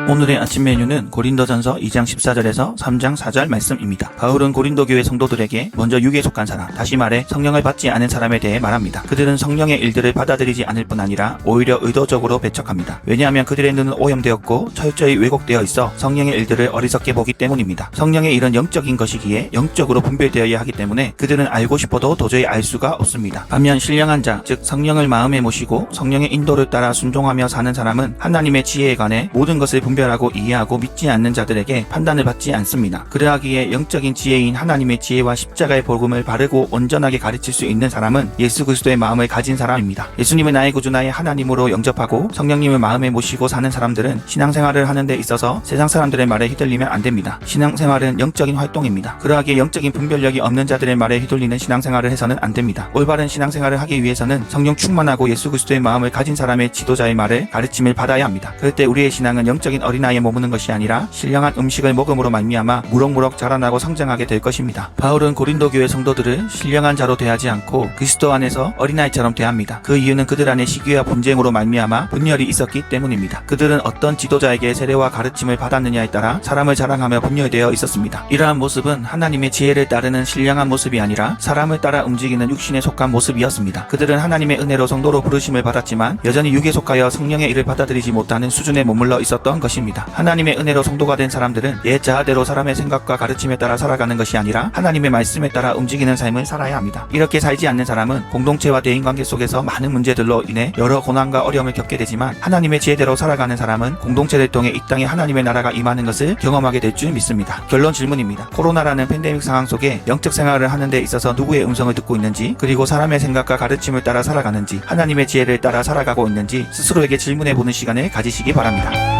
오늘의 아침 메뉴는 고린도전서 2장 14절에서 3장 4절 말씀입니다. 바울은 고린도 교회 성도들에게 먼저 육에 속한 사람, 다시 말해 성령을 받지 않은 사람에 대해 말합니다. 그들은 성령의 일들을 받아들이지 않을 뿐 아니라 오히려 의도적으로 배척합니다. 왜냐하면 그들의 눈은 오염되었고 철저히 왜곡되어 있어 성령의 일들을 어리석게 보기 때문입니다. 성령의 일은 영적인 것이기에 영적으로 분별되어야 하기 때문에 그들은 알고 싶어도 도저히 알 수가 없습니다. 반면 신령한 자, 즉 성령을 마음에 모시고 성령의 인도를 따라 순종하며 사는 사람은 하나님의 지혜에 관해 모든 것을 분별하고 이해하고 믿지 않는 자들에게 판단을 받지 않습니다. 그러하기에 영적인 지혜인 하나님의 지혜와 십자가의 복음을 바르고 온전하게 가르칠 수 있는 사람은 예수 그리스도의 마음을 가진 사람입니다. 예수님을 나의 구주 나의 하나님으로 영접하고 성령님을 마음에 모시고 사는 사람들은 신앙생활을 하는 데 있어서 세상 사람들의 말에 휘둘리면 안 됩니다. 신앙생활은 영적인 활동입니다. 그러하기에 영적인 분별력이 없는 자들의 말에 휘둘리는 신앙생활을 해서는 안 됩니다. 올바른 신앙생활을 하기 위해서는 성령 충만하고 예수 그리스도의 마음을 가진 사람의 지도자의 말을 가르침을 받아야 합니다. 그럴 때 우리의 신앙은 영적인 어린아이에 머무는 것이 아니라 신령한 음식을 먹음으로 말미암아 무럭무럭 자라나고 성장하게 될 것입니다. 바울은 고린도 교회 성도들을 신령한 자로 대하지 않고 그리스도 안에서 어린아이처럼 대합니다. 그 이유는 그들 안에 시기와 분쟁으로 말미암아 분열이 있었기 때문입니다. 그들은 어떤 지도자에게 세례와 가르침을 받았느냐에 따라 사람을 자랑하며 분열되어 있었습니다. 이러한 모습은 하나님의 지혜를 따르는 신령한 모습이 아니라 사람을 따라 움직이는 육신에 속한 모습이었습니다. 그들은 하나님의 은혜로 성도로 부르심을 받았지만 여전히 육에 속하여 성령의 일을 받아들이지 못하는 수준에 머물러 있었던 것입니다. 하나님의 은혜로 성도가 된 사람들은 옛 자아대로 사람의 생각과 가르침에 따라 살아가는 것이 아니라 하나님의 말씀에 따라 움직이는 삶을 살아야 합니다. 이렇게 살지 않는 사람은 공동체와 대인관계 속에서 많은 문제들로 인해 여러 고난과 어려움을 겪게 되지만 하나님의 지혜대로 살아가는 사람은 공동체를 통해 이 땅에 하나님의 나라가 임하는 것을 경험하게 될 줄 믿습니다. 결론 질문입니다. 코로나라는 팬데믹 상황 속에 영적 생활을 하는 데 있어서 누구의 음성을 듣고 있는지, 그리고 사람의 생각과 가르침을 따라 살아가는지, 하나님의 지혜를 따라 살아가고 있는지 스스로에게 질문해보는 시간을 가지시기 바랍니다.